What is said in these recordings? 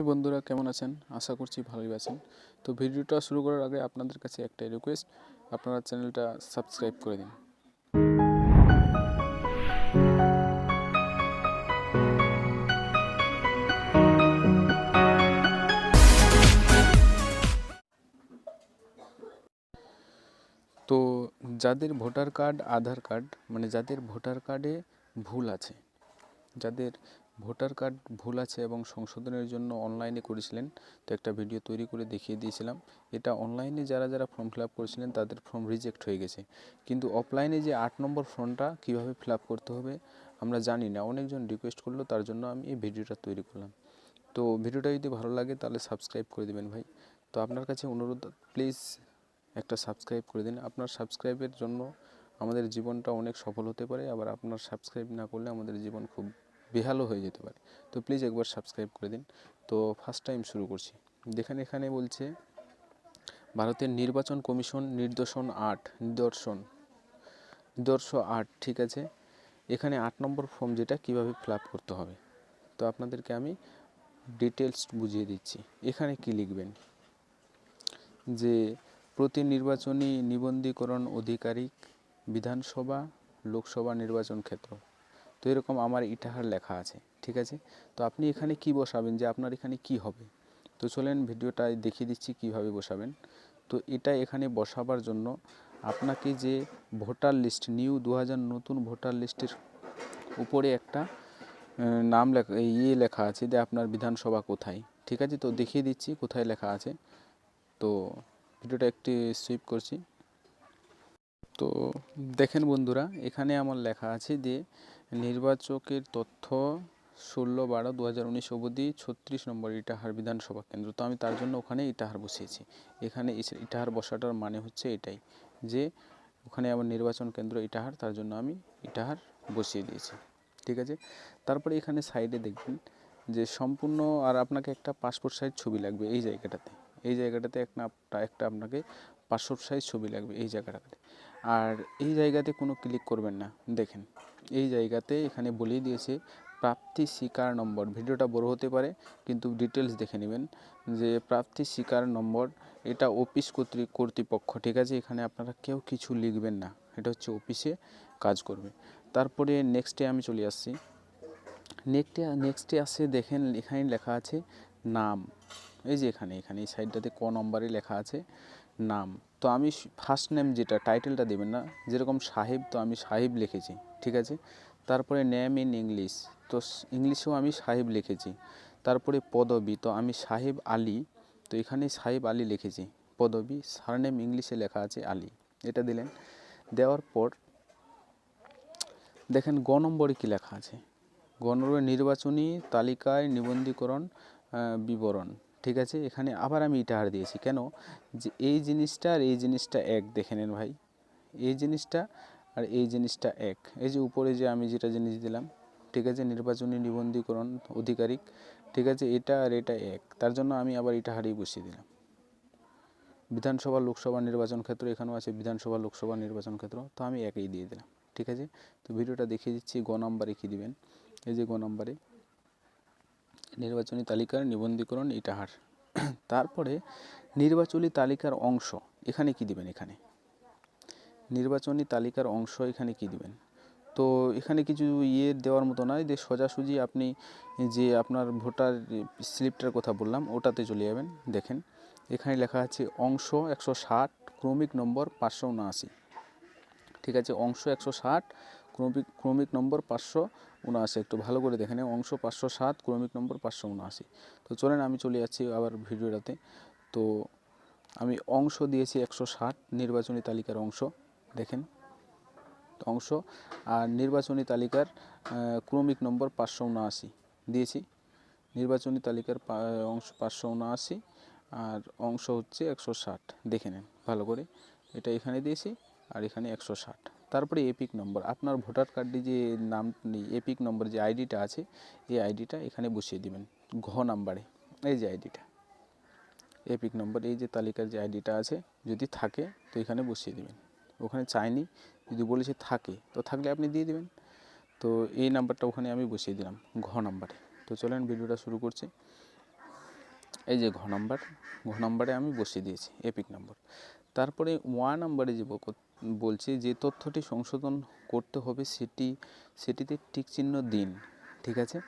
বন্ধুরা কেমন আছেন? আশা করছি ভালোই আছেন। তো ভিডিওটা শুরু করার আগে আপনাদের কাছে একটাই রিকোয়েস্ট, আপনারা চ্যানেলটা সাবস্ক্রাইব করে দিন। তো যাদের ভোটার কার্ড, আধার কার্ড যাদের ভোটার কার্ডে ভুল আছে, যাদের ভোটার কার্ড ভুল আছে এবং সংশোধনের জন্য অনলাইনে করেছিলেন, তো একটা ভিডিও তৈরি করে দেখিয়ে দিয়েছিলাম। এটা অনলাইনে যারা যারা ফর্ম ফিল আপ করেছিলেন তাদের ফর্ম রিজেক্ট হয়ে গেছে, কিন্তু অফলাইনে যে 8 নম্বর ফর্মটা কীভাবে ফিল আপ করতে হবে আমরা জানি না। অনেকজন রিকোয়েস্ট করলো, তার জন্য আমি এই ভিডিওটা তৈরি করলাম। তো ভিডিওটা যদি ভালো লাগে তাহলে সাবস্ক্রাইব করে দেবেন ভাই। তো আপনার কাছে অনুরোধ, প্লিজ একটা সাবস্ক্রাইব করে দিন। আপনার সাবস্ক্রাইবের জন্য আমাদের জীবনটা অনেক সফল হতে পারে, আবার আপনার সাবস্ক্রাইব না করলে আমাদের জীবন খুব বেহালও হয়ে যেতে পারে। তো প্লিজ একবার সাবস্ক্রাইব করে দিন। তো ফার্স্ট টাইম শুরু করছি। দেখেন এখানে বলছে ভারতের নির্বাচন কমিশন নিদর্শন 8, ঠিক আছে। এখানে 8 নম্বর ফর্ম যেটা কিভাবে ফিল আপ করতে হবে, তো আপনাদেরকে আমি ডিটেলস বুঝিয়ে দিচ্ছি। এখানে কি লিখবেন যে প্রতি নির্বাচনী নিবন্ধীকরণ অধিকারিক বিধানসভা লোকসভা নির্বাচন ক্ষেত্র। তো এরকম আমার ইটাহার লেখা আছে, ঠিক আছে। তো আপনি এখানে কি বসাবেন, যে আপনার এখানে কি হবে, তো চলেন ভিডিওটায় দেখিয়ে দিচ্ছি কিভাবে বসাবেন। তো এটা এখানে বসাবার জন্য আপনাকে যে ভোটার লিস্ট নিউ 2000 নতুন ভোটার লিস্টের উপরে একটা নাম লেখা লেখা আছে যে আপনার বিধানসভা কোথায়, ঠিক আছে। তো দেখিয়ে দিচ্ছি কোথায় লেখা আছে। তো ভিডিওটা একটু সুইপ করছি। তো দেখেন বন্ধুরা, এখানে আমার লেখা আছে যে নির্বাচকের তথ্য 16/12/2019 অবধি 36 নম্বর ইটাহার বিধানসভা কেন্দ্র। তো আমি তার জন্য ওখানে ইটাহার বসিয়েছি। এখানে ইটাহার বসাটার মানে হচ্ছে এটাই, যে ওখানে আমার নির্বাচন কেন্দ্র ইটাহার, তার জন্য আমি ইটাহার বসিয়ে দিয়েছি, ঠিক আছে। তারপরে এখানে সাইডে দেখবেন যে সম্পূর্ণ, আর আপনাকে একটা পাসপোর্ট সাইজ ছবি লাগবে এই জায়গাটাতে। একটা আপনাকে পাসপোর্ট সাইজ ছবি লাগবে এই জায়গাটাতে। আর এই জায়গাতে কোনো ক্লিক করবেন না। দেখেন এই জায়গাতে এখানে বলেই দিয়েছে প্রাপ্তি স্বীকার নম্বর। ভিডিওটা বড় হতে পারে, কিন্তু ডিটেলস দেখে নেবেন যে প্রাপ্তি স্বীকার নম্বর, এটা অফিস কর্তৃপক্ষ, ঠিক আছে। এখানে আপনারা কেউ কিছু লিখবেন না, এটা হচ্ছে অফিসে কাজ করবে। তারপরে নেক্সটে আমি চলে আসছি। নেক্সটে আসছে, দেখেন এখানে লেখা আছে নাম। এই যে এখানে এই সাইডটাতে ক নম্বরে লেখা আছে নাম। তো আমি ফার্স্ট নেম, যেটা টাইটেলটা দেবেন না, যেরকম সাহেব, তো আমি সাহেব লিখেছি, ঠিক আছে। তারপরে নেম ইন ইংলিশ, তো ইংলিশেও আমি সাহেব লিখেছি। তারপরে পদবি, তো আমি সাহেব আলী, তো এখানে সাহেব আলী লিখেছি পদবি। সারনেম ইংলিশে লেখা আছে আলী, এটা দিলেন। দেওয়ার পর দেখেন গ নম্বরে কী লেখা আছে, গ নম্বরে নির্বাচনী তালিকায় নিবন্ধীকরণ বিবরণ, ঠিক আছে। এখানে আবার আমি ইটাহার দিয়েছি কেন, যে এই জিনিসটা আর এই জিনিসটা এক, দেখে নেন ভাই, এই জিনিসটা আর এই জিনিসটা এক। এই যে উপরে যে আমি যেটা জিনিস দিলাম, ঠিক আছে, নির্বাচনী নিবন্ধীকরণ অধিকারিক, ঠিক আছে, এটা আর এটা এক, তার জন্য আমি আবার ইটাহারই বসিয়ে দিলাম। বিধানসভা লোকসভা নির্বাচন ক্ষেত্র, এখানেও আছে বিধানসভা লোকসভা নির্বাচন ক্ষেত্র, তো আমি একই দিয়ে দিলাম, ঠিক আছে। তো ভিডিওটা দেখিয়ে দিচ্ছি গ নম্বরে কী দিবেন। এই যে গ নম্বরে নির্বাচনী তালিকার নিবন্ধীকরণ ইটাহার। তারপরে নির্বাচনী তালিকার অংশ, এখানে কি দিবেন, এখানে নির্বাচনী তালিকার অংশ, এখানে কি দিবেন। তো এখানে কিছু দেওয়ার মতো নয়, যে সোজাসুজি আপনি যে আপনার ভোটার স্লিপটার কথা বললাম ওটাতে চলে যাবেন। দেখেন এখানে লেখা আছে অংশ 160 ক্রমিক নম্বর 579, ঠিক আছে। অংশ 160 ক্রমিক নম্বর 579, একটু ভালো করে দেখেন, অংশ 507 ক্রমিক নম্বর 579। তো চলেন আমি চলে যাচ্ছি আবার ভিডিওটাতে। তো আমি অংশ দিয়েছি 160, নির্বাচনী তালিকার অংশ, দেখেন অংশ, আর নির্বাচনী তালিকার ক্রমিক নম্বর 579 দিয়েছি। নির্বাচনী তালিকার অংশ 579 আর অংশ হচ্ছে 160, দেখে নেন ভালো করে, এটা এখানে দিয়েছি আর এখানে 160। তারপরে এপিক নম্বর, আপনার ভোটার কার্ডে যে নাম এপিক নম্বর যে আইডিটা আছে, এই আইডিটা এখানে বসিয়ে দিবেন ঘ নাম্বারে। এই যে আইডিটা এপিক নম্বর, এই যে তালিকার যে আইডিটা আছে, যদি থাকে তো এখানে বসিয়ে দিবেন। ওখানে চাইনি, যদি বলেছে থাকে তো থাকলে আপনি দিয়ে দিবেন। তো এই নাম্বারটা ওখানে আমি বসিয়ে দিলাম ঘ নাম্বারে। তো চলেন ভিডিওটা শুরু করছি। এই যে ঘ নাম্বারে আমি বসিয়ে দিয়েছি এপিক নাম্বার। তারপরে নাম্বারে যে বলছি যে তথ্যটি সংশোধন করতে হবে সেটিতে টিক চিহ্ন দিন। ঠিক আছে,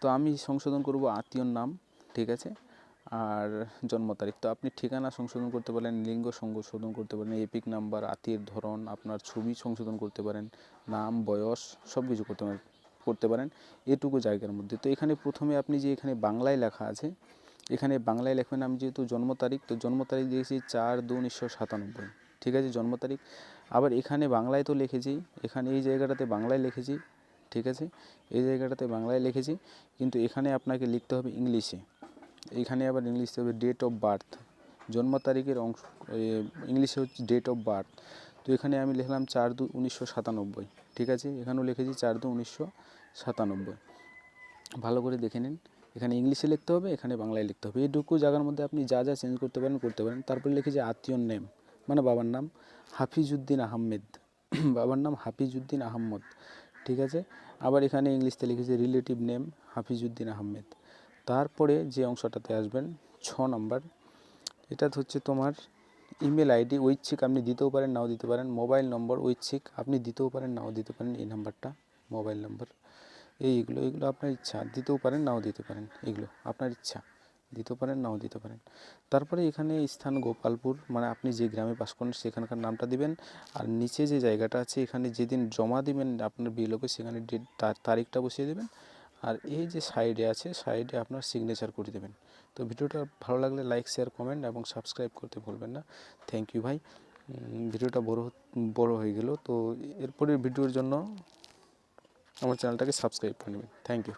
তো আমি সংশোধন করব আত্মীয়র নাম। ঠিক আছে, আর জন্ম তারিখ। তো আপনি ঠিকানা সংশোধন করতে পারেন, লিঙ্গ সংশোধন করতে পারেন, এপিক নাম্বার, আত্মীয়ের ধরন, আপনার ছবি সংশোধন করতে পারেন, নাম, বয়স সব কিছু করতে পারেন এটুকু জায়গার মধ্যে। তো এখানে প্রথমে আপনি যে এখানে বাংলায় লেখা আছে, এখানে বাংলায় লেখবেন। আমি যেহেতু জন্ম তারিখ, তো জন্ম তারিখ দিয়েছি 4/2/1997। ঠিক আছে, জন্ম তারিখ। আবার এখানে বাংলায় তো লিখেছি, এখানে এই জায়গাটাতে বাংলায় লিখেছি। ঠিক আছে, এই জায়গাটাতে বাংলায় লিখেছি, কিন্তু এখানে আপনাকে লিখতে হবে ইংলিশে। এখানে আবার ইংলিশে হবে ডেট অফ বার্থ, জন্ম তারিখের অংশ ইংলিশে হচ্ছে ডেট অফ বার্থ। তো এখানে আমি লিখলাম 4/2/1997। ঠিক আছে, এখানেও লিখেছি 4/2/1997। ভালো করে দেখে নিন, এখানে ইংলিশে লিখতে হবে, এখানে বাংলায় লিখতে হবে। এইটুকু জায়গার মধ্যে আপনি যা যা চেঞ্জ করতে পারেন। তারপরে লিখেছি আত্মীয়র নেম, মানে বাবার নাম হাফিজউদ্দিন আহমেদ, বাবার নাম হাফিজউদ্দিন আহমদ। ঠিক আছে, আবার এখানে ইংলিশতে লিখেছি রিলেটিভ নেম হাফিজউদ্দিন আহমেদ। তারপরে যে অংশটাতে আসবেন 6 নম্বর, এটা হচ্ছে তোমার ইমেল আইডি ঐচ্ছিক আপনি দিতেও পারেন, নাও দিতে পারেন। মোবাইল নম্বর ঐচ্ছিক আপনি দিতেও পারেন, নাও দিতে পারেন। এই নাম্বারটা মোবাইল নাম্বার, এগুলো আপনার ইচ্ছা, দিতেও পারেন, নাও দিতে পারেন। এগুলো আপনার ইচ্ছা, দিতেও পারেন, নাও দিতে পারেন। তারপরে এখানে স্থান গোপালপুর, মানে আপনি যে গ্রামে বাস করেন সেখানকার নামটা দিবেন। আর নিচে যে জায়গাটা আছে, এখানে যেদিন জমা দিবেন আপনার বিএলওকে, সেখানে ডেট তারিখটা বসিয়ে দেবেন। আর এই যে সাইডে আছে, সাইডে আপনার সিগনেচার করে দেবেন। তো ভিডিওটা ভালো লাগলে লাইক, শেয়ার, কমেন্ট এবং সাবস্ক্রাইব করতে ভুলবেন না। থ্যাংক ইউ ভাই। ভিডিওটা বড় হয়ে গেল, তো এরপরের ভিডিওর জন্য আমার চ্যানেলটাকে সাবস্ক্রাইব করে নেবেন। Thank you.